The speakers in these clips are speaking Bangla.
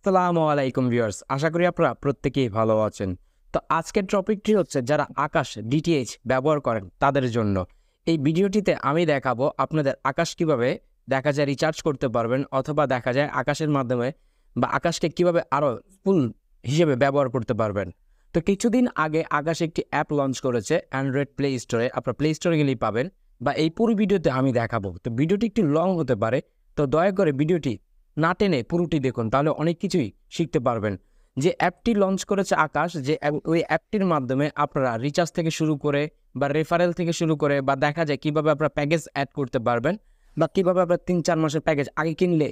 আসসালামু আলাইকুম ভিউয়ার্স, আশা করি আপনারা প্রত্যেকেই ভালো আছেন। তো আজকের টপিকটি হচ্ছে যারা আকাশ ডিটিএইচ ব্যবহার করেন তাদের জন্য। এই ভিডিওটিতে আমি দেখাবো আপনাদের আকাশ কিভাবে দেখা যায় রিচার্জ করতে পারবেন, অথবা দেখা যায় আকাশের মাধ্যমে বা আকাশকে কিভাবে আরও ফুল হিসেবে ব্যবহার করতে পারবেন। তো কিছুদিন আগে আকাশ একটি অ্যাপ লঞ্চ করেছে অ্যান্ড্রয়েড প্লে স্টোরে, আপনার প্লে স্টোরে গেলেই পাবেন, বা এই পুরো ভিডিওতে আমি দেখাবো। তো ভিডিওটি একটু লং হতে পারে, তো দয়া করে ভিডিওটি না টেনে পুরোটি দেখুন, তাহলে অনেক কিছুই শিখতে পারবেন। যে অ্যাপটি লঞ্চ করেছে আকাশ, যে ওই অ্যাপটির মাধ্যমে আপনারা রিচার্জ থেকে শুরু করে বা রেফারেল থেকে শুরু করে বা দেখা যায় কীভাবে আপনারা প্যাকেজ অ্যাড করতে পারবেন, বা কীভাবে আপনার 3-4 মাসের প্যাকেজ আগে কিনলে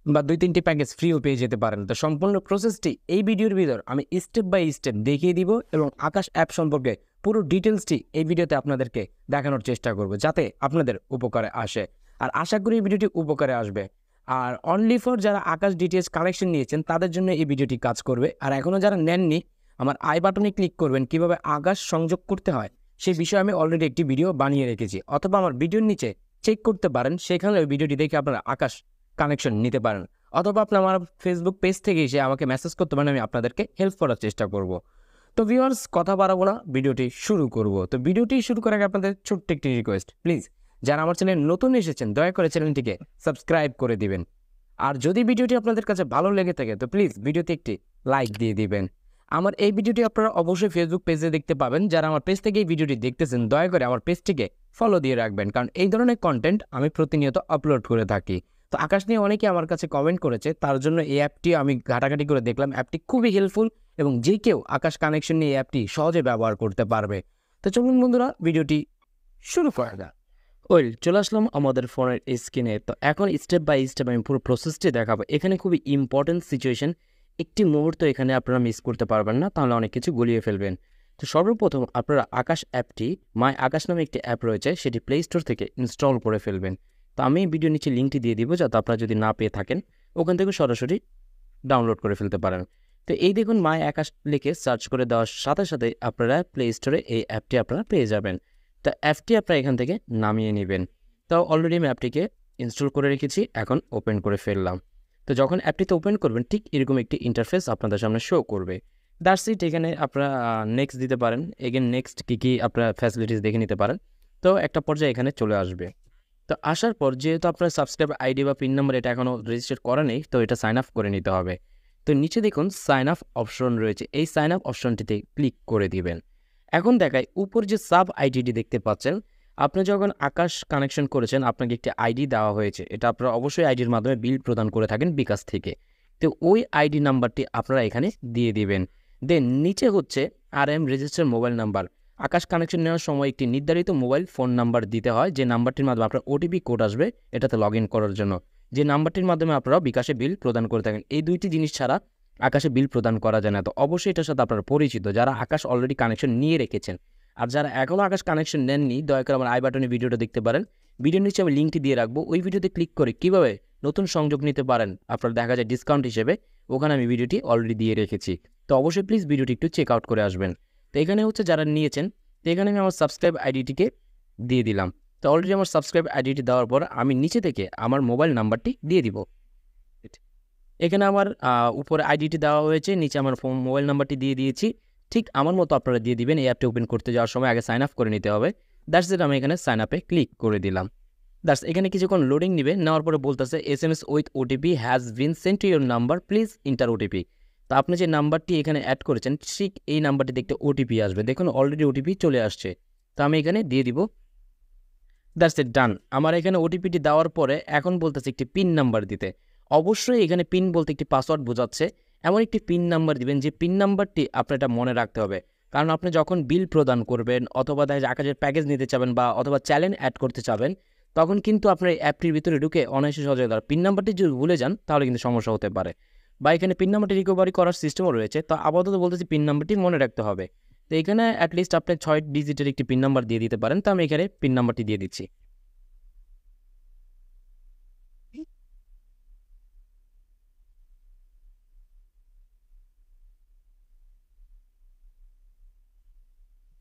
বা 2-3টি প্যাকেজ ফ্রিও পেয়ে যেতে পারেন। তো সম্পূর্ণ প্রসেসটি এই ভিডিওর ভিতর আমি স্টেপ বাই স্টেপ দেখিয়ে দিব, এবং আকাশ অ্যাপ সম্পর্কে পুরো ডিটেলসটি এই ভিডিওতে আপনাদেরকে দেখানোর চেষ্টা করব, যাতে আপনাদের উপকারে আসে। আর আশা করি এই ভিডিওটি উপকারে আসবে। আর অনলি ফর যারা আকাশ ডিটিএইচ কানেকশন নিয়েছেন তাদের জন্য এই ভিডিওটি কাজ করবে। আর এখনও যারা নেননি, আমার আই বাটনে ক্লিক করবেন, কিভাবে আকাশ সংযোগ করতে হয় সেই বিষয়ে আমি অলরেডি একটি ভিডিও বানিয়ে রেখেছি, অথবা আমার ভিডিওর নিচে চেক করতে পারেন, সেখানে ওই ভিডিওটি দেখে আপনারা আকাশ কানেকশন নিতে পারেন, অথবা আপনি আমার ফেসবুক পেজ থেকে এসে আমাকে মেসেজ করতে পারেন, আমি আপনাদেরকে হেল্প করার চেষ্টা করব। তো ভিউয়ার্স, কথা বাড়াবো না, ভিডিওটি শুরু করব। তো ভিডিওটি শুরু করার আগে আপনাদের ছোট্ট একটি রিকোয়েস্ট, প্লিজ যারা আমার চ্যানেল নতুন এসেছেন দয়া করে চ্যানেলটিকে সাবস্ক্রাইব করে দিবেন। আর যদি ভিডিওটি আপনাদের কাছে ভালো লেগে থাকে তো প্লিজ ভিডিওতে একটি লাইক দিয়ে দিবেন। আমার এই ভিডিওটি আপনারা অবশ্যই ফেসবুক পেজে দেখতে পাবেন। যারা আমার পেজ থেকে এই ভিডিওটি দেখতেছেন দয়া করে আমার পেজটিকে ফলো দিয়ে রাখবেন, কারণ এই ধরনের কন্টেন্ট আমি প্রতিনিয়ত আপলোড করে থাকি। তো আকাশ নিয়ে অনেকে আমার কাছে কমেন্ট করেছে, তার জন্য এই অ্যাপটি আমি ঘাটাঘাটি করে দেখলাম, অ্যাপটি খুবই হেল্পফুল এবং যে কেউ আকাশ কানেকশন নিয়ে এই অ্যাপটি সহজে ব্যবহার করতে পারবে। তো চলুন বন্ধুরা, ভিডিওটি শুরু করা যাক। চলে আসলাম আমাদের ফোনের স্ক্রিনে। তো এখন স্টেপ বাই স্টেপ আমি পুরো প্রসেসটি দেখাবো। এখানে খুবই ইম্পর্টেন্ট সিচুয়েশন, একটি মুহূর্ত এখানে আপনারা মিস করতে পারবেন না, তাহলে অনেক কিছু গুলিয়ে ফেলবেন। তো সর্বপ্রথম আপনারা আকাশ অ্যাপটি, মাই আকাশ নামে একটি অ্যাপ রয়েছে, সেটি প্লে স্টোর থেকে ইনস্টল করে ফেলবেন। তো আমি ভিডিও নিচে লিঙ্কটি দিয়ে দিব, যাতে আপনারা যদি না পেয়ে থাকেন ওখান থেকে সরাসরি ডাউনলোড করে ফেলতে পারেন। তো এই দেখুন, মাই আকাশ লিখে সার্চ করে দেওয়ার সাথে সাথে আপনারা প্লে স্টোরে এই অ্যাপটি আপনারা পেয়ে যাবেন। তো অ্যাপটি আপনারা এখান থেকে নামিয়ে নেবেন। তো অলরেডি আমি অ্যাপটিকে ইনস্টল করে রেখেছি, এখন ওপেন করে ফেললাম। তো যখন অ্যাপটিতে ওপেন করবেন ঠিক এরকম একটি ইন্টারফেস আপনাদের সামনে শো করবে। That's it. এখানে আপনারা নেক্সট দিতে পারেন, এগেন নেক্সট কী আপনারা ফ্যাসিলিটিস দেখে নিতে পারেন। তো একটা পর্যায়ে এখানে চলে আসবে। তো আসার পর যেহেতু আপনার সাবস্ক্রাইব আইডি বা পিন নাম্বার এটা এখনও রেজিস্টার করা নেই, তো এটা সাইন আপ করে নিতে হবে। তো নিচে দেখুন সাইন আপ অপশন রয়েছে, এই সাইন আপ অপশনটিতে ক্লিক করে দিবেন। এখন দেখায় উপর যে সাব আইডিটি দেখতে পাচ্ছেন, আপনি যখন আকাশ কানেকশন করেছেন আপনাকে একটি আইডি দেওয়া হয়েছে, এটা আপনারা অবশ্যই আইডির মাধ্যমে বিল প্রদান করে থাকেন বিকাশ থেকে। তো ওই আইডি নাম্বারটি আপনারা এখানে দিয়ে দিবেন। দেন নিচে হচ্ছে রেজিস্টার মোবাইল নাম্বার। আকাশ কানেকশন নেওয়ার সময় একটি নির্ধারিত মোবাইল ফোন নাম্বার দিতে হয়, যে নাম্বারটির মাধ্যমে আপনার ওটিপি কোড আসবে এটাতে লগ ইন করার জন্য, যে নাম্বারটির মাধ্যমে আপনারা বিকাশে বিল প্রদান করে থাকেন। এই দুইটি জিনিস ছাড়া আকাশে বিল প্রদান করা যায় না। তো অবশ্যই এটার সাথে আপনারা পরিচিত, যারা আকাশ অলরেডি কানেকশন নিয়ে রেখেছেন। আর যারা এখনও আকাশ কানেকশন নেননি, দয়া করে আমার আই বাটনে ভিডিওটা দেখতে পারেন, ভিডিওর নিচে আমি লিঙ্কটি দিয়ে রাখবো। ওই ভিডিওতে ক্লিক করে কীভাবে নতুন সংযোগ নিতে পারেন আপনারা দেখা যায় ডিসকাউন্ট হিসেবে, ওখানে আমি ভিডিওটি অলরেডি দিয়ে রেখেছি। তো অবশ্যই প্লিজ ভিডিওটি একটু চেক আউট করে আসবেন। তো এখানে হচ্ছে যারা নিয়েছেন, তো এখানে আমি আমার সাবস্ক্রাইব আইডিটিকে দিয়ে দিলাম। তো অলরেডি আমার সাবস্ক্রাইব আইডিটি দেওয়ার পর আমি নিচে থেকে আমার মোবাইল নাম্বারটি দিয়ে দিব। এখানে আমার উপরে আইডিটি দেওয়া হয়েছে, নিচে আমার মোবাইল নাম্বারটি দিয়ে দিয়েছি। ঠিক আমার মতো আপনারা দিয়ে দিবেন। এই অ্যাপটি ওপেন করতে যাওয়ার সময় আগে সাইন আপ করে নিতে হবে। দ্যাটস ইট, আমি এখানে সাইন আপে ক্লিক করে দিলাম। দ্যাটস, এখানে কিছুক্ষণ লোডিং নেবে, নেওয়ার পরে বলতেছে SMS with OTP has been sent to your number, please inter OTP. তো আপনি যে নাম্বারটি এখানে অ্যাড করেছেন ঠিক এই নাম্বারটি দেখতে ওটিপি আসবে। দেখুন অলরেডি ওটিপি চলে আসছে, তো আমি এখানে দিয়ে দিব। দ্যাটস ইট, ডান। আমার এখানে ওটিপিটি দেওয়ার পরে এখন বলতেছে একটি পিন নাম্বার দিতে। অবশ্যই এখানে পিন বলতে একটি পাসওয়ার্ড বোঝাচ্ছে, এমন একটি পিন নাম্বার দিবেন যে পিন নাম্বারটি আপনার এটা মনে রাখতে হবে। কারণ আপনি যখন বিল প্রদান করবেন, অথবা দেখা যায় আকাশের প্যাকেজ নিতে চাবেন বা অথবা চ্যানেল অ্যাড করতে চাবেন, তখন কিন্তু আপনার এই অ্যাপটির ভিতরে ঢুকে অনায়াসে সহজে পিন নাম্বারটি যদি ভুলে যান তাহলে কিন্তু সমস্যা হতে পারে। বা এখানে পিন নাম্বারটি রিকভারি করার সিস্টেমও রয়েছে। তো আপাতত বলতেছি পিন নাম্বারটি মনে রাখতে হবে। তো এখানে অ্যাটলিস্ট আপনি 6 ডিজিটের একটি পিন নাম্বার দিয়ে দিতে পারেন। তো আমি এখানে পিন নাম্বারটি দিয়ে দিচ্ছি।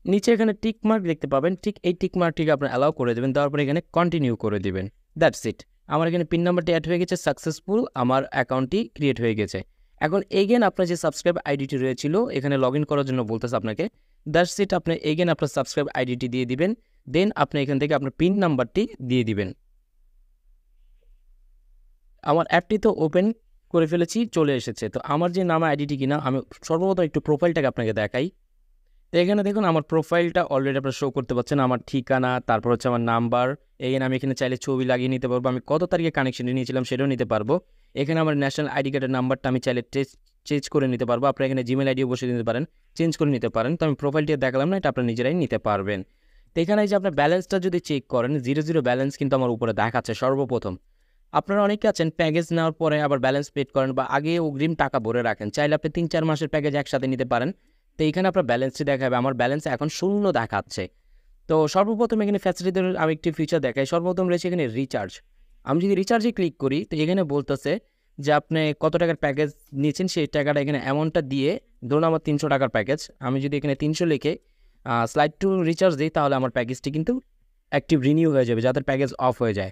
নিচে এখানে টিক মার্ক দেখতে পাবেন, ঠিক এই টিক মার্কটিকে আপনার অ্যালাউ করে দেবেন, তারপরে এখানে কন্টিনিউ করে দিবেন। দ্যাটস ইট, আমার এখানে পিন নাম্বারটি অ্যাড হয়ে গেছে, সাকসেসফুল, আমার অ্যাকাউন্টটি ক্রিয়েট হয়ে গেছে। এখন এগেন আপনার যে সাবস্ক্রাইব আইডিটি রয়েছিল এখানে লগ ইন করার জন্য বলতেছে আপনাকে, দ্যাটস ইট। আপনি এগেন আপনার সাবস্ক্রাইব আইডিটি দিয়ে দিবেন, দেন আপনি এখান থেকে আপনার পিন নাম্বারটি দিয়ে দিবেন। আমার অ্যাপটি তো ওপেন করে ফেলেছি, চলে এসেছে। তো আমার যে নাম আইডিটি কিনা, আমি সর্বপ্রথম একটু প্রোফাইলটাকে আপনাকে দেখাই। তো এখানে দেখুন আমার প্রোফাইলটা অলরেডি আপনার শো করতে পারছেন, আমার ঠিকানা, তারপর হচ্ছে আমার নাম্বার। এখানে আমি এখানে চাইলে ছবি লাগিয়ে নিতে পারবো, আমি কত তারিখে কানেকশনটি নিয়েছিলাম সেটাও নিতে পারবো। এখানে আমার ন্যাশনাল আইডি কার্ডের নাম্বারটা আমি চাইলে চেঞ্জ করে নিতে পারবো। আপনারা এখানে জিমেল আইডিও বসে দিতে পারেন, চেঞ্জ করে নিতে পারেন। তো আমি প্রোফাইলটি দেখালাম না, এটা আপনারা নিজেরাই নিতে পারবেন। তো এখানে যে আপনার ব্যালেন্সটা যদি চেক করেন, 0 ব্যালেন্স কিন্তু আমার উপরে দেখাচ্ছে সর্বপ্রথম। আপনারা অনেকে আছেন প্যাকেজ নেওয়ার পরে আবার ব্যালেন্স পেড করেন বা আগে অগ্রিম টাকা ভরে রাখেন, চাইলে আপনি 3-4 মাসের প্যাকেজ একসাথে নিতে পারেন। তো এইখানে আপনার ব্যালেন্সটি দেখাবে, আমার ব্যালেন্স এখন 0 দেখাচ্ছে। তো সর্বপ্রথম এখানে ফ্যাসিলিটির আমি একটি ফিচার দেখাই। সর্বপ্রথম রয়েছে এখানে রিচার্জ। আমি যদি রিচার্জে ক্লিক করি, তো এখানে বলতেছে যে আপনি কত টাকার প্যাকেজ নিয়েছেন সেই টাকাটা এখানে অ্যামাউন্টটা দিয়ে, ধরুন আমার 300 টাকার প্যাকেজ, আমি যদি এখানে 300 লিখে স্লাইড টু রিচার্জ দিই, তাহলে আমার প্যাকেজটি কিন্তু অ্যাক্টিভ রিনিউ হয়ে যাবে, যাদের প্যাকেজ অফ হয়ে যায়।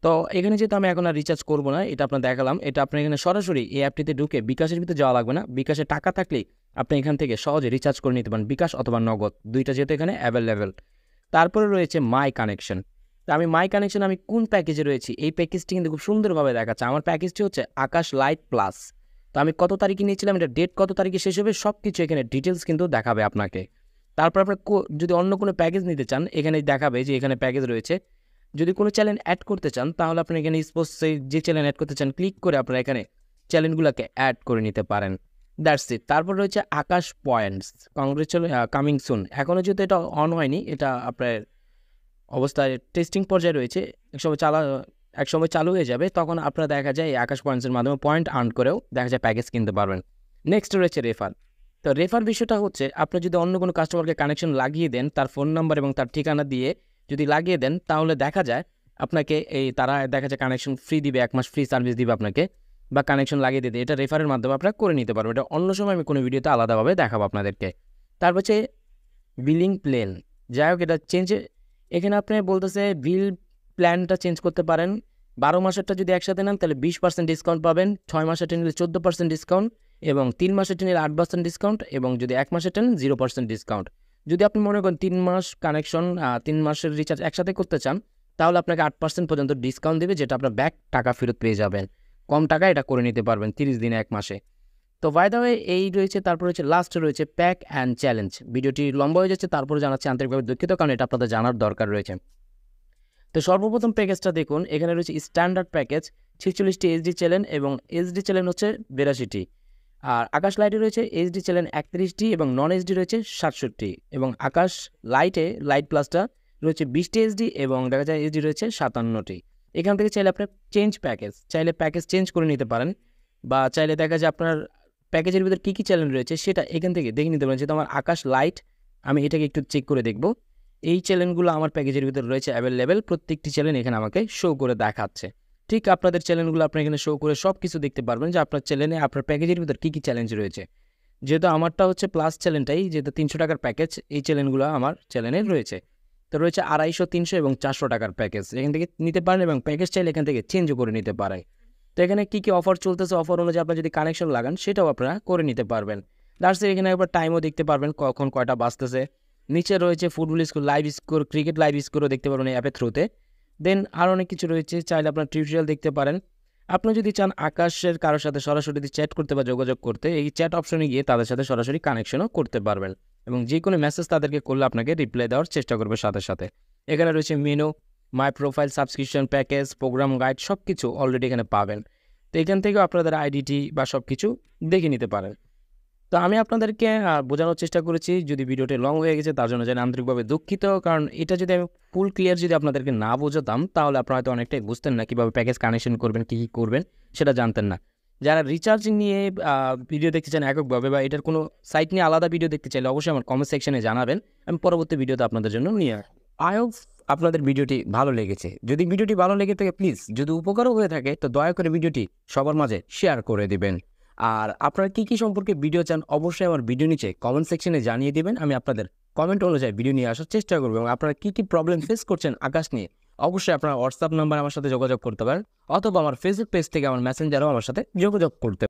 তো এখানে যেহেতু আমি এখন আর রিচার্জ করবো না, এটা আপনার দেখালাম। এটা আপনি এখানে সরাসরি এই অ্যাপটিতে ঢুকে বিকাশের ভিতরে যাওয়া লাগবে না, বিকাশে টাকা থাকলেই আপনি এখান থেকে সহজে রিচার্জ করে নিতে পারেন, বিকাশ অথবা নগদ, দুইটা যেহেতু এখানে অ্যাভেলেবেল। তারপরে রয়েছে মাই কানেকশন। তো আমি মাই কানেকশন আমি কোন প্যাকেজে রয়েছি, এই প্যাকেজটি কিন্তু খুব সুন্দরভাবে দেখাচ্ছে। আমার প্যাকেজটি হচ্ছে আকাশ লাইট প্লাস। তো আমি কত তারিখে নিয়েছিলাম, এটা ডেট কত তারিখে শেষ হবে, সব কিছু এখানে ডিটেলস কিন্তু দেখাবে আপনাকে। তারপর আপনার যদি অন্য কোনো প্যাকেজ নিতে চান, এখানে দেখাবে যে এখানে প্যাকেজ রয়েছে। যদি কোনো চ্যানেল অ্যাড করতে চান, তাহলে আপনি এখানে স্পোর্টসে যে চ্যানেল অ্যাড করতে চান ক্লিক করে আপনারা এখানে চ্যানেলগুলোকে অ্যাড করে নিতে পারেন। That's it. তারপর রয়েছে আকাশ পয়েন্টস, কামিং সুন। এখনও যেহেতু এটা অন হয়নি, এটা আপনার অবস্থায় টেস্টিং পর্যায়ে রয়েছে, একসময় চালু হয়ে যাবে, তখন আপনারা দেখা যায় এই আকাশ পয়েন্টসের মাধ্যমে পয়েন্ট আর্ন করেও দেখা যায় প্যাকেজ কিনতে পারবেন। নেক্সট রয়েছে রেফার। তো রেফার বিষয়টা হচ্ছে, আপনি যদি অন্য কোনো কাস্টমারকে কানেকশন লাগিয়ে দেন, তার ফোন নাম্বার এবং তার ঠিকানা দিয়ে যদি লাগিয়ে দেন, তাহলে দেখা যায় আপনাকে তারা দেখা যায় কানেকশন ফ্রি দিবে, 1 মাস ফ্রি সার্ভিস দিবে আপনাকে, বা কানেকশন লাগিয়ে দিতে। এটা রেফারের মাধ্যমে আপনারা করে নিতে পারবেন। এটা অন্য সময় আমি কোনো ভিডিওতে আলাদাভাবে দেখাবো আপনাদেরকে। তারপর হচ্ছে বিলিং প্ল্যান। যাই হোক, এটা এখানে আপনি বলতেছে বিল প্ল্যানটা চেঞ্জ করতে পারেন। 12 মাসেরটা যদি একসাথে নেন তাহলে 20% ডিসকাউন্ট পাবেন, 6 মাসেরটা নিলে 14% ডিসকাউন্ট, এবং 3 মাসেরটা নিলে 8% ডিসকাউন্ট, এবং যদি 1 মাসেরটা নেন 0% ডিসকাউন্ট। যদি আপনি মনে করেন 3 মাস কানেকশন, 3 মাসের রিচার্জ একসাথে করতে চান, তাহলে আপনাকে 8% পর্যন্ত ডিসকাউন্ট দেবে, যেটা আপনার ব্যাক টাকা ফেরত পেয়ে যাবেন। কম টাকা এটা করে নিতে পারবেন 30 দিনে, 1 মাসে। তো বাই দ্য ওয়ে এই রয়েছে। তারপর হচ্ছে লাস্টে রয়েছে প্যাক অ্যান্ড চ্যালেঞ্জ। ভিডিওটি লম্বা হয়ে যাচ্ছে, তারপরে জানাচ্ছি আন্তরিকভাবে দুঃখিত, কারণ এটা আপনাদের জানার দরকার রয়েছে। তো সর্বপ্রথম প্যাকেজটা দেখুন, এখানে রয়েছে স্ট্যান্ডার্ড প্যাকেজ 46টি এইচডি চ্যানেল, এবং এইচডি চ্যানেল হচ্ছে 82টি। আর আকাশ লাইটে রয়েছে এইচডি চ্যানেল 31টি, এবং নন এইচডি রয়েছে 67টি, এবং আকাশ লাইট প্লাসটা রয়েছে 20টি এইচডি, এবং দেখা যায় এইচডি রয়েছে 57টি। এখান থেকে চাইলে আপনার চাইলে প্যাকেজ চেঞ্জ করে নিতে পারেন, বা চাইলে দেখা যায় আপনার প্যাকেজের ভিতরে কী কী চ্যানেল রয়েছে সেটা এখান থেকে দেখে নিতে পারেন। যেহেতু আমার আকাশ লাইট, আমি এটাকে একটু চেক করে দেখব। এই চ্যানেলগুলো আমার প্যাকেজের ভিতরে রয়েছে অ্যাভেলেবেল, প্রত্যেকটি চ্যানেল এখানে আমাকে শো করে দেখাচ্ছে। ঠিক আপনাদের চ্যানেলগুলো আপনি এখানে শো করে সব কিছু দেখতে পারবেন যে আপনার চ্যানেলে আপনার প্যাকেজের ভিতরে কী কী চ্যালেঞ্জ রয়েছে। যেহেতু আমারটা হচ্ছে প্লাস চ্যানেলটাই, যেহেতু 300 টাকার প্যাকেজ, এই চ্যানেলগুলো আমার চ্যানেলে রয়েছে। তো রয়েছে 250, 300 এবং 400 টাকার প্যাকেজ, এখান থেকে নিতে পারেন, এবং প্যাকেজ চাইলে এখান থেকে চেঞ্জও করে নিতে পারেন। তো এখানে কী কী অফার চলতেছে, অফার অনুযায়ী আপনার যদি কানেকশন লাগান সেটাও আপনারা করে নিতে পারবেন। লাস্টে এখানে একবার টাইমও দেখতে পারবেন, কখন কয়টা বাজতেছে। নিচে রয়েছে football score, live score, cricket live স্কোরও দেখতে পারবেন এই অ্যাপের থ্রুতে। দেন আর অনেক কিছু রয়েছে, চাইলে আপনার টিউটোরিয়াল দেখতে পারেন। আপনি যদি চান আকাশের কারোর সাথে সরাসরি চ্যাট করতে বা যোগাযোগ করতে, এই চ্যাট অপশনে গিয়ে তাদের সাথে সরাসরি কানেকশনও করতে পারবেন, এবং যে কোনো মেসেজ তাদেরকে করলে আপনাকে রিপ্লাই দেওয়ার চেষ্টা করবে সাথে সাথে। এখানে রয়েছে menu, my profile, subscription, package, program guide, সব কিছু অলরেডি এখানে পাবেন। তো এখান থেকেও আপনাদের আইডিটি বা সব কিছু দেখে নিতে পারেন। তো আমি আপনাদেরকে বোঝানোর চেষ্টা করেছি। যদি ভিডিওটি লং হয়ে গেছে তার জন্য জানি আন্তরিকভাবে দুঃখিত, কারণ এটা যদি আমি ফুল ক্লিয়ার যদি আপনাদেরকে না বোঝাতাম, তাহলে আপনারা হয়তো অনেকটাই বুঝতেন না কীভাবে প্যাকেজ কানেকশন করবেন, কী কী করবেন সেটা জানতেন না। যারা রিচার্জিং নিয়ে ভিডিও দেখতে চান এককভাবে, বা এটার কোনো সাইট নিয়ে আলাদা ভিডিও দেখতে চাইলে অবশ্যই আমার কমেন্ট সেকশনে জানাবেন, আমি পরবর্তী ভিডিওতে আপনাদের জন্য নিয়ে আসবো। আই হোপ আপনাদের ভিডিওটি ভালো লেগেছে। যদি ভিডিওটি ভালো লেগে থাকে প্লিজ, যদি উপকারও হয়ে থাকে, তো দয়া করে ভিডিওটি সবার মাঝে শেয়ার করে দিবেন। আর আপনারা কী কী সম্পর্কে ভিডিও চান অবশ্যই আমার ভিডিও নিচে কমেন্ট সেকশনে জানিয়ে দেবেন, আমি আপনাদের কমেন্ট অনুযায়ী ভিডিও নিয়ে আসার চেষ্টা করবো। এবং আপনারা কী কী প্রবলেম ফেস করছেন আকাশ নিয়ে, অবশ্যই আপনারা হোয়াটসঅ্যাপ নাম্বার আমার সাথে যোগাযোগ করতে পারেন, অথবা আমার ফেসবুক পেজ থেকে আমার মেসেঞ্জারও আমার সাথে যোগাযোগ করতে